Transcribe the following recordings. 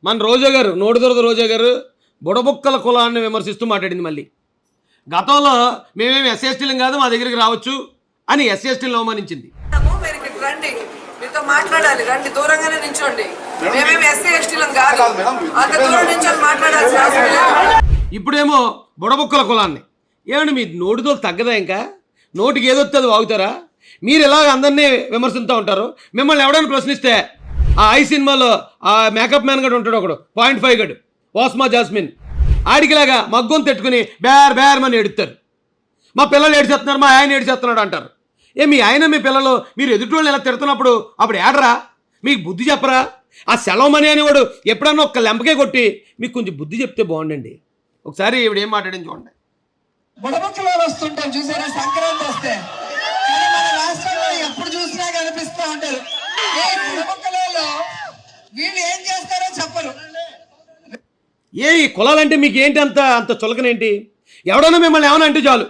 మన రోజా గారు నోటిదొరద రోజా గారు బుడబుక్కల కులాన్ని విమర్శిస్తూ మాట్లాడింది. మళ్ళీ గతంలో మేమేమి ఎస్సీఎస్టీలం కాదు, మా దగ్గరికి రావచ్చు అని ఎస్సీఎస్టీలను అవమానించింది. మీరు ఇక్కడికి రండి, మీతో మాట్లాడాలి, రండి, దూరంగానే నించోండి. మేమేమి ఎస్సీ ఎస్టీలం కాదు, అంత దూరం నించొని మాట్లాడాల్సిన అవసరం లేదు. ఇప్పుడేమో బుడబుక్కల కులాన్ని ఏమండి మీ నోటితో తగ్గదా? ఇంకా నోటికి ఏదొస్తే అది వాగుతారా? మీరు ఎలాగ అందరినీ విమర్శిస్తూ ఉంటారు. మిమ్మల్ని ఎవడైనా ప్రశ్నిస్తే ఆ ఐ సినిమాలో ఆ మేకప్ మ్యాన్ గడు ఉంటాడు, ఒకడు 0.5 గడు వాస్మా జాస్మిన్, ఆడికిలాగా మగ్గం తెట్టుకుని బేర్ అని ఎడుతారు. మా పిల్లలు ఏడిచేస్తున్నారు, మా ఆయన ఏడిచేస్తున్నాడు అంటారు. మీ ఆయన మీ పిల్లలు మీరు ఎదుటి ఎలా తిడుతున్నప్పుడు అప్పుడు ఏడరా? మీకు బుద్ధి చెప్పరా? ఆ సెలవుమని అనేవాడు ఎప్పుడన్నా ఒక్క లెంపకే కొట్టి మీకు కొంచెం బుద్ధి చెప్తే బాగుండండి. ఒకసారి ఇవిడ ఏం మాట్లాడింది చూడండి. బుడబుక్కలో వస్తుంటాం చూసారా, సంక్రాంతి వస్తే మన రాష్ట్రంలో ఎప్పుడు చూసినా కనిపిస్తూ ఉంటారు. బుడబుక్కలలో వీళ్ళు ఏం చేస్తారో చెప్పరు. ఈ కులాలంటే మీకు ఏంటి అంత చులకనేంటి? ఎవడన్నా మిమ్మల్ని ఏమైనా అంటే చాలు,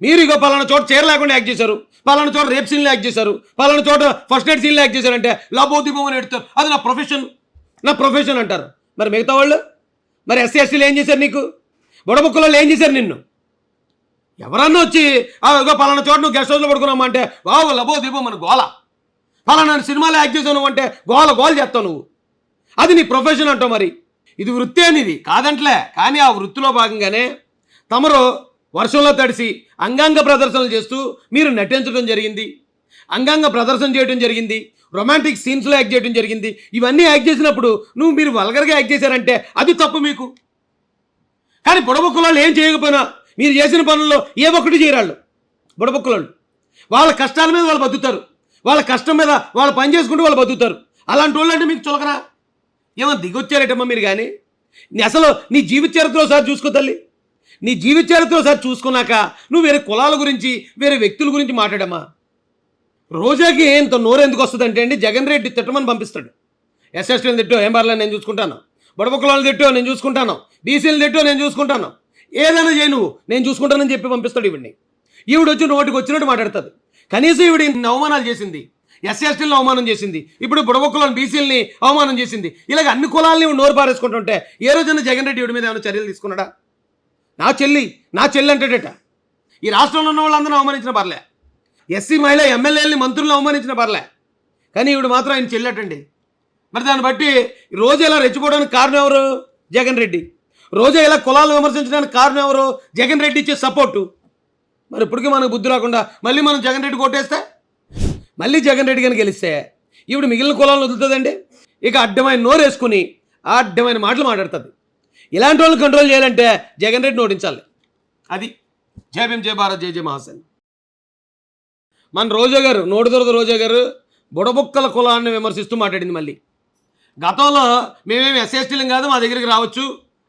మీరు ఇగో పలానా చోట చీర లేకుండా యాక్ట్ చేశారు, పలానా చోట రేప్ సీన్లు యాక్ట్ చేశారు, పలానా చోట ఫస్ట్ ఎయిడ్ సీన్లు యాక్ట్ చేశారంటే లాభోదీపం అని ఎడతారు. అది నా ప్రొఫెషన్ అంటారు. మరి మిగతా వాళ్ళు మరి ఎస్సీ ఎస్టీలు ఏం చేశారు? నీకు బుడబుక్కలలో ఏం చేశారు? నిన్ను ఎవరన్నా వచ్చి ఇగో పలానా చోట నువ్వు గెస్ట్ హౌస్లో పడుకున్నావు అంటే వావు లభోదీపం అని గోల, పలానా సినిమాలో యాక్ట్ చేసావు అంటే గోల చేస్తావు నువ్వు. అది నీ ప్రొఫెషన్ అంటావు. మరి ఇది వృత్తి అనేది కాదంట్లే, కానీ ఆ వృత్తిలో భాగంగానే తమరు వర్షంలో తడిసి అంగాంగ ప్రదర్శనలు చేస్తూ మీరు నటించడం జరిగింది, అంగాంగ ప్రదర్శన చేయడం జరిగింది, రొమాంటిక్ సీన్స్లో యాక్ట్ చేయడం జరిగింది. ఇవన్నీ యాక్ట్ చేసినప్పుడు మీరు వల్గర్గా యాక్ట్ చేశారంటే అది తప్పు మీకు. కానీ బుడబుక్కలలో ఏం చేయకపోయినా మీరు చేసిన పనుల్లో ఏ ఒక్కటి చేయరాళ్ళు. బుడబుక్కలలో వాళ్ళ కష్టాల మీద వాళ్ళు బతుకుతారు, వాళ్ళ కష్టం మీద వాళ్ళు పని చేసుకుంటూ వాళ్ళు బతుకుతారు. అలాంటి వాళ్ళు అంటే మీకు చులకనా? ఏమన్నా దిగొచ్చారేటమ్మా మీరు? కానీ అసలు నీ జీవిత చరిత్ర ఒకసారి చూసుకో తల్లి. నీ జీవిత చరిత్ర ఒకసారి చూసుకున్నాక నువ్వు వేరే కులాల గురించి వేరే వ్యక్తుల గురించి మాట్లాడమ్మా. రోజాకి ఇంత నోరు ఎందుకు వస్తుంది అంటే అండి, జగన్ రెడ్డి తిట్టమని పంపిస్తాడు. ఎస్ఎస్టీలను తిట్టో ఏం పర్లేదు నేను చూసుకుంటాను, బుడబుక్కలను తిట్టో నేను చూసుకుంటాను, బీసీలు తిట్టో నేను చూసుకుంటాను, ఏదైనా చేయి నువ్వు నేను చూసుకుంటానని చెప్పి పంపిస్తాడు. ఈవిడ్ని ఈవిడ వచ్చి నోటికి వచ్చినట్టు మాట్లాడుతుంది. కనీసం ఈవిడ అవమానాలు చేసింది, ఎస్సీఎస్టీలను అవమానం చేసింది, ఇప్పుడు బుడబుక్కలను బీసీలని అవమానం చేసింది. ఇలాగ అన్ని కులాలని నోరు పారేసుకుంటుంటే ఏ రోజున జగన్ రెడ్డి ఈవిడ మీద ఏమైనా చర్యలు తీసుకున్నాడా? నా చెల్లి అంటాడట. ఈ రాష్ట్రంలో ఉన్న వాళ్ళందరూ అవమానించిన పర్లే, ఎస్సీ మహిళ ఎమ్మెల్యేలని మంత్రులను అవమానించిన పర్లే, కానీ ఈవిడ మాత్రం ఆయన చెల్లటండి. మరి దాన్ని బట్టి రోజు ఇలా రెచ్చిపోవడానికి కారణం ఎవరు? జగన్ రెడ్డి. రోజు ఇలా కులాలను విమర్శించడానికి కారణం ఎవరు? జగన్ రెడ్డి ఇచ్చే సపోర్టు. మరి ఇప్పటికీ మనకు బుద్ధి రాకుండా మళ్ళీ మనం జగన్ రెడ్డి కొట్టేస్తే, మళ్ళీ జగన్ రెడ్డి కానీ గెలిస్తే ఈవిడ మిగిలిన కులాలను వదులుతుందండి. ఇక అడ్డమైన నోరు వేసుకుని ఆ అడ్డమైన మాటలు మాట్లాడుతుంది. ఇలాంటి వాళ్ళని కంట్రోల్ చేయాలంటే జగన్ రెడ్డి నోటించాలి. అది జై భీమ్, జై భారత్, జై మహాసేన్. మన రోజా గారు నోటిదొరద రోజా గారు బుడబుక్కల కులాన్ని విమర్శిస్తూ మాట్లాడింది. మళ్ళీ గతంలో మేమేమి ఎస్సీఎస్టీలం కాదు, మా దగ్గరికి రావచ్చు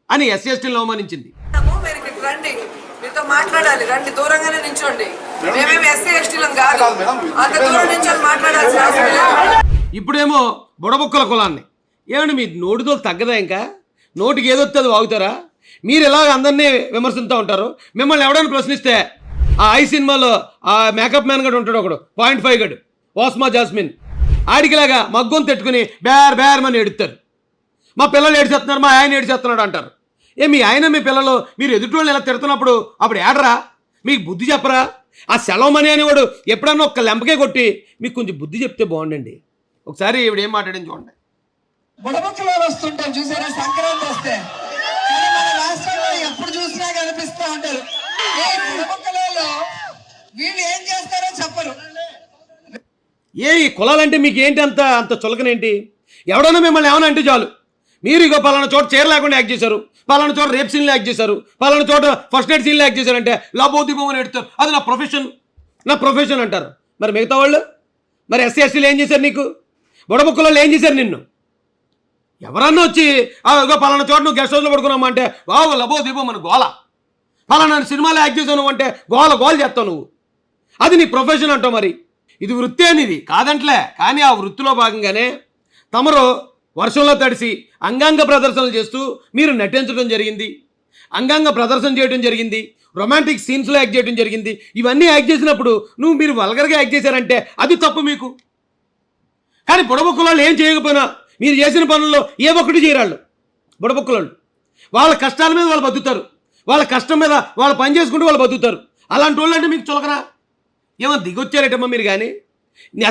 అని ఎస్సీఎస్టీలను అవమానించింది. మీరు ఇక్కడికి రండి, మీతో మాట్లాడాలి, రండి, దూరంగానే నించోండి. మేమేమి ఎస్సీ ఎస్టీలం కాదు, అంత దూరం నించొని మాట్లాడాల్సిన అవసరం లేదు. ఇప్పుడేమో బుడబుక్కల కులాన్ని ఏమండి మీ నోటితో తగ్గదా? ఇంకా నోటికి ఏదొస్తే అది వాగుతారా? మీరు ఎలాగ అందరినీ విమర్శిస్తూ ఉంటారు. మిమ్మల్ని ఎవడైనా ప్రశ్నిస్తే ఆ ఐ సినిమాలో ఆ మేకప్ మ్యాన్ గడు ఉంటాడు, ఒకడు 0.5 గడు వాస్మా జాస్మిన్, ఆడికిలాగా మగ్గం తెట్టుకుని బేర్ అని ఎడుతారు. మా పిల్లలు ఏడిచేస్తున్నారు, మా ఆయన ఏడిచేస్తున్నాడు అంటారు. మీ ఆయన మీ పిల్లలు మీరు ఎదుటి ఎలా తిడుతున్నప్పుడు అప్పుడు ఏడరా? మీకు బుద్ధి చెప్పరా? ఆ సెలవుమని అనేవాడు ఎప్పుడన్నా ఒక్క లెంపకే కొట్టి మీకు కొంచెం బుద్ధి చెప్తే బాగుండండి. ఒకసారి ఇవిడ ఏం మాట్లాడింది చూడండి. బుడబుక్కలో వస్తుంటాం చూసారా, సంక్రాంతి వస్తే మన రాష్ట్రంలో ఎప్పుడు చూసినా కనిపిస్తూ ఉంటారు. బుడబుక్కలలో వీళ్ళు ఏం చేస్తారో చెప్పరు. ఈ కులాలంటే మీకు ఏంటి అంత చులకనేంటి? ఎవడన్నా మిమ్మల్ని ఏమైనా అంటే చాలు, మీరు ఇగో పలానా చోట చీర లేకుండా యాక్ట్ చేశారు, పలానా చోట రేప్ సీన్లు యాక్ట్ చేశారు, పలానా చోట ఫస్ట్ ఎయిడ్ సీన్లు యాక్ట్ చేశారంటే లాభోదీపం అని ఎడతారు. అది నా ప్రొఫెషన్ అంటారు. మరి మిగతా వాళ్ళు మరి ఎస్సీ ఎస్టీలు ఏం చేశారు? నీకు బుడబుక్కలలో ఏం చేశారు? నిన్ను ఎవరన్నా వచ్చి ఇగో పలానా చోట నువ్వు గెస్ట్ హౌస్లో పడుకున్నావు అంటే వావు లభోదీపం అని గోల, పలానా సినిమాలో యాక్ట్ చేసావు అంటే గోల చేస్తావు నువ్వు. అది నీ ప్రొఫెషన్ అంటావు. మరి ఇది వృత్తి అనేది కాదంట్లే, కానీ ఆ వృత్తిలో భాగంగానే తమరు వర్షంలో తడిసి అంగాంగ ప్రదర్శనలు చేస్తూ మీరు నటించడం జరిగింది, అంగాంగ ప్రదర్శన చేయడం జరిగింది, రొమాంటిక్ సీన్స్లో యాక్ట్ చేయడం జరిగింది. ఇవన్నీ యాక్ట్ చేసినప్పుడు మీరు వల్గర్గా యాక్ట్ చేశారంటే అది తప్పు మీకు. కానీ బుడబుక్కలలో ఏం చేయకపోయినా మీరు చేసిన పనుల్లో ఏ ఒక్కటి చేయరాళ్ళు. బుడబుక్కలోళ్ళు. వాళ్ళ కష్టాల మీద వాళ్ళు బతుకుతారు, వాళ్ళ కష్టం మీద వాళ్ళు పని చేసుకుంటూ వాళ్ళు బతుకుతారు. అలాంటి వాళ్ళు అంటే మీకు చులకనా? ఏమో దిగొచ్చారేటమ్మా మీరు కానీ.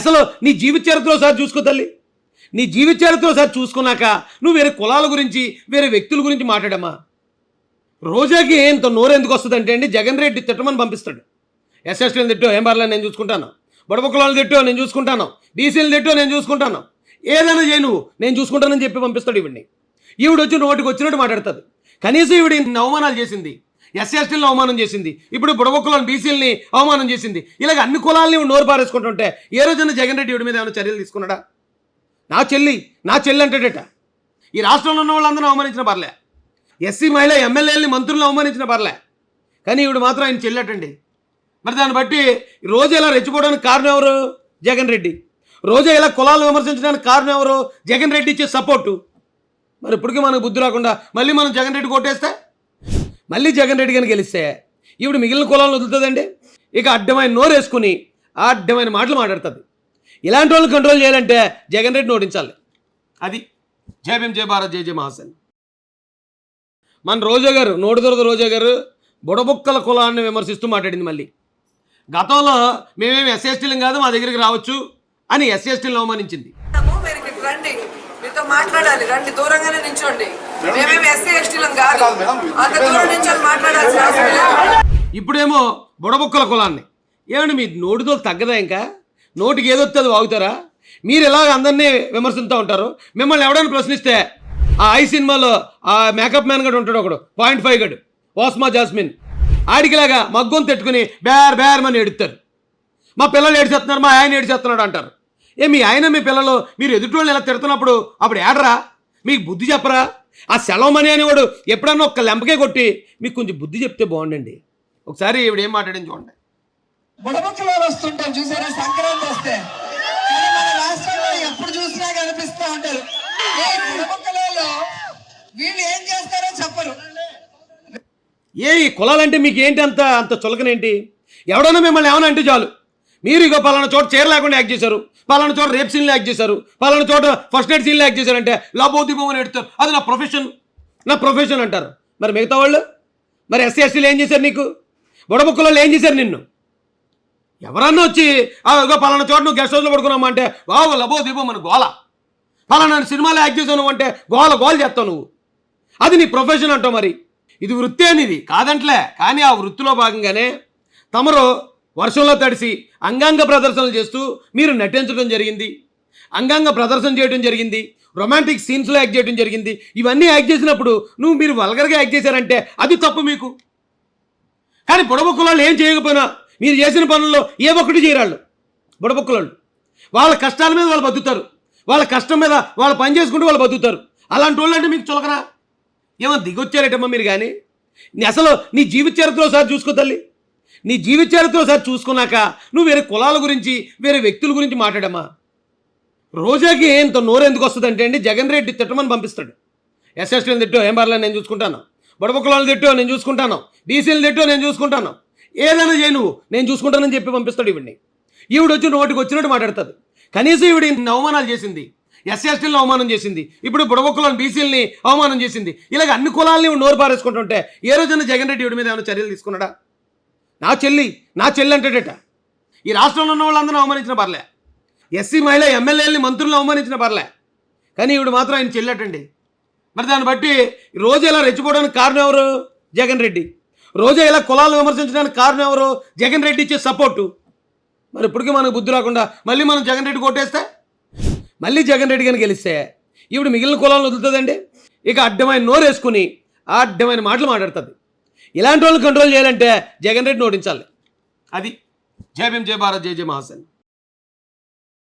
అసలు నీ జీవిత చరిత్ర ఒకసారి చూసుకో తల్లి. నీ జీవిత చరిత్ర ఒకసారి చూసుకున్నాక నువ్వు వేరే కులాల గురించి వేరే వ్యక్తుల గురించి మాట్లాడమ్మా. రోజాకి ఇంత నోరు ఎందుకు వస్తుంది అంటే అండి, జగన్ రెడ్డి తిట్టమని పంపిస్తాడు. ఎస్ఎస్టీలు తిట్టో ఏం పర్లేదు నేను చూసుకుంటాను, బుడబుక్కలను తిట్టో నేను చూసుకుంటాను, బీసీలు తిట్టో నేను చూసుకుంటాను, ఏదైనా చేయి నువ్వు నేను చూసుకుంటానని చెప్పి పంపిస్తాడు ఈవిడ్ని. ఈవిడ వచ్చి నోటికి వచ్చినట్టు మాట్లాడుతుంది. కనీసం ఈవిడ ఇన్ని అవమానాలు చేసింది, ఎస్సీఎస్టీలను అవమానం చేసింది, ఇప్పుడు బుడబుక్కలను బీసీలని అవమానం చేసింది. ఇలాగ అన్ని కులాలని నోరు పారేసుకుంటుంటే ఏ రోజున జగన్ రెడ్డి ఈవిడ మీద ఏమైనా చర్యలు తీసుకున్నాడా? నా చెల్లి అంటాడట. ఈ రాష్ట్రంలో ఉన్న వాళ్ళందరూ అవమానించిన పర్లే, ఎస్సీ మహిళ ఎమ్మెల్యేలని మంత్రులను అవమానించిన పర్లే, కానీ ఈవిడ మాత్రం ఆయన చెల్లటండి. మరి దాన్ని బట్టి రోజు ఇలా రెచ్చిపోవడానికి కారణం ఎవరు? జగన్ రెడ్డి. రోజు ఇలా కులాలను విమర్శించడానికి కారణం ఎవరు? జగన్ రెడ్డి ఇచ్చే సపోర్టు. మరి ఇప్పటికీ మనకు బుద్ధి రాకుండా మళ్ళీ మనం జగన్ రెడ్డి కొట్టేస్తే, మళ్ళీ జగన్ రెడ్డి కానీ గెలిస్తే ఈవిడ మిగిలిన కులాలను వదులుతుందండి. ఇక అడ్డమైన నోరు వేసుకుని ఆ అడ్డమైన మాటలు మాట్లాడుతుంది. ఇలాంటి వాళ్ళని కంట్రోల్ చేయాలంటే జగన్ రెడ్డిని ఓడించాలి. అది జై భీమ్, జై భారత్, జై జై మహాసేన్. మన రోజా గారు, నోటి దొరద రోజా గారు బుడబుక్కల కులాన్ని విమర్శిస్తూ మాట్లాడింది. మళ్ళీ గతంలో మేమేమి ఎస్సీఎస్టీలం కాదు, మా దగ్గరికి రావచ్చు అని ఎస్సీఎస్టీలను అవమానించింది. మీరు ఇక్కడ రండి, మీతో మాట్లాడాలి, రండి, దూరంగానే నించోండి. మేమేమి ఎస్సీ ఎస్టీలం కాదు, అంత దూరం నించొని మాట్లాడాల్సిన అవసరం లేదు. ఇప్పుడేమో బుడబుక్కల కులాన్ని. ఏమండి మీ నోటితో తగ్గదా? ఇంకా నోటికి ఏదొస్తే అది వాగుతారా? మీరు ఎలాగ అందరినీ విమర్శిస్తూ ఉంటారు. మిమ్మల్ని ఎవడైనా ప్రశ్నిస్తే ఆ ఐ సినిమాలో ఆ మేకప్ మ్యాన్ గడు ఉంటాడు, ఒకడు 0.5 గడు, ఓస్మా జాస్మిన్, ఆడికిలాగా మగ్గం తెట్టుకుని బేర్ మని ఏడుస్తారు. మా పిల్లలు ఏడిచేస్తున్నారు, మా ఆయన ఏడిచేస్తున్నాడు అంటారు. మీ ఆయన మీ పిల్లలు మీరు ఎదుటి ఇలా తిడుతున్నప్పుడు అప్పుడు ఏడరా? మీకు బుద్ధి చెప్పరా? ఆ సెలవుమని అనేవాడు ఎప్పుడన్నా ఒక్క లెంపకే కొట్టి మీకు కొంచెం బుద్ధి చెప్తే బాగుండండి. ఒకసారి ఈవిడ ఏం మాట్లాడింది చూడండి. బుడబుక్కలో వస్తుంటారు చూసారా సంక్రాంతి వస్తే, కానీ మన రాష్ట్రంలో ఎప్పుడు చూసినా కనిపిస్తూ ఉంటారు. ఈ బుడబుక్కలలో వీళ్ళు ఏం చేస్తారో చెప్పరు. ఈ కులాలంటే మీకు ఏంటి అంత చులకనేంటి? ఎవడన్నా మిమ్మల్ని ఏమైనా అంటే చాలు, మీరు ఇగో పలానా చోట చీర లేకుండా యాక్ట్ చేశారు, పలానా చోట రేప్ సీన్లు యాక్ట్ చేశారు, పలానా చోట ఫస్ట్ ఎయిడ్ సీన్లు యాక్ట్ చేశారంటే లాభోద్యమని ఎడతారు. అది నా ప్రొఫెషన్ అంటారు. మరి మిగతా వాళ్ళు, మరి ఎస్సీ ఎస్టీలు ఏం చేశారు? నీకు బుడబుక్కలలో ఏం చేశారు? నిన్ను ఎవరన్నా వచ్చి ఇగో పలానా చోట నువ్వు గెస్ట్ హౌస్లో పడుకున్నామా అంటే బాబు లభోదీపం మన గోల, పలానా సినిమాలో యాక్ట్ చేసావు నువ్వు అంటే గోల చేస్తావు నువ్వు. అది నీ ప్రొఫెషన్ అంటావు. మరి ఇది వృత్తి అనేది కాదంట్లే, కానీ ఆ వృత్తిలో భాగంగానే తమరు వర్షంలో తడిసి అంగాంగ ప్రదర్శనలు చేస్తూ మీరు నటించడం జరిగింది, అంగాంగ ప్రదర్శన చేయడం జరిగింది, రొమాంటిక్ సీన్స్లో యాక్ట్ చేయడం జరిగింది. ఇవన్నీ యాక్ట్ చేసినప్పుడు మీరు వల్గర్గా యాక్ట్ చేశారంటే అది తప్పు మీకు. కానీ బుడబుక్కలు ఏం చేయకపోయినా మీరు చేసిన పనుల్లో ఏ ఒక్కటి చేయరాళ్ళు. బుడబుక్కలు వాళ్ళ కష్టాల మీద వాళ్ళు బతుకుతారు, వాళ్ళ కష్టం మీద వాళ్ళు పని చేసుకుంటూ వాళ్ళు బతుకుతారు. అలాంటి వాళ్ళు అంటే మీకు చులకనా? ఏమో దిగొచ్చారేటమ్మా మీరు కానీ. అసలు నీ జీవిత చరిత్ర ఒకసారి చూసుకో తల్లి. నీ జీవిత చరిత్ర ఒకసారి చూసుకున్నాక నువ్వు వేరే కులాల గురించి వేరే వ్యక్తుల గురించి మాట్లాడమ్మా. రోజాకి ఇంత నోరు ఎందుకు వస్తుంది అంటే అండి, జగన్ రెడ్డి తిట్టమని పంపిస్తాడు. ఎస్ఎస్టీలను తిట్టో ఏం పర్లేదు నేను చూసుకుంటాను, బుడబుక్కలను తిట్టో నేను చూసుకుంటాను, బీసీలు తిట్టో నేను చూసుకుంటాను, ఏదైనా చేయి నువ్వు నేను చూసుకుంటానని చెప్పి పంపిస్తాడు ఈవిడ్ని. ఈవిడ వచ్చి నోటికి వచ్చినట్టు మాట్లాడుతుంది. కనీసం ఈవిడ ఇన్ని అవమానాలు చేసింది, ఎస్సీఎస్టీలను అవమానం చేసింది, ఇప్పుడు బుడబుక్కలను బీసీలని అవమానం చేసింది. ఇలాగ అన్ని కులాలని నోరు పారేసుకుంటుంటే ఏ రోజున జగన్ రెడ్డి ఈవిడ మీద ఏమైనా చర్యలు తీసుకున్నాడా? నా చెల్లి అంటాడట. ఈ రాష్ట్రంలో ఉన్న వాళ్ళందరూ అవమానించిన పర్లే, ఎస్సీ మహిళ ఎమ్మెల్యేలని మంత్రులను అవమానించిన పర్లే, కానీ ఈవిడ మాత్రం ఆయన చెల్లటండి. మరి దాన్ని బట్టి రోజు ఇలా రెచ్చిపోవడానికి కారణం ఎవరు? జగన్ రెడ్డి. రోజు ఇలా కులాలను విమర్శించడానికి కారణం ఎవరు? జగన్ రెడ్డి ఇచ్చే సపోర్టు. మరి ఇప్పటికీ మనకు బుద్ధి రాకుండా మళ్ళీ మనం జగన్ రెడ్డి కొట్టేస్తే, మళ్ళీ జగన్ రెడ్డి కానీ గెలిస్తే ఈవిడ మిగిలిన కులాలను వదులుతుందండి. ఇక అడ్డమైన నోరు వేసుకుని ఆ అడ్డమైన మాటలు మాట్లాడుతుంది. ఇలాంటి వాళ్ళని కంట్రోల్ చేయాలంటే జగన్ రెడ్డిని ఓడించాలి. అది జై భీమ్, జై భారత్, జై జై మహాసేన్.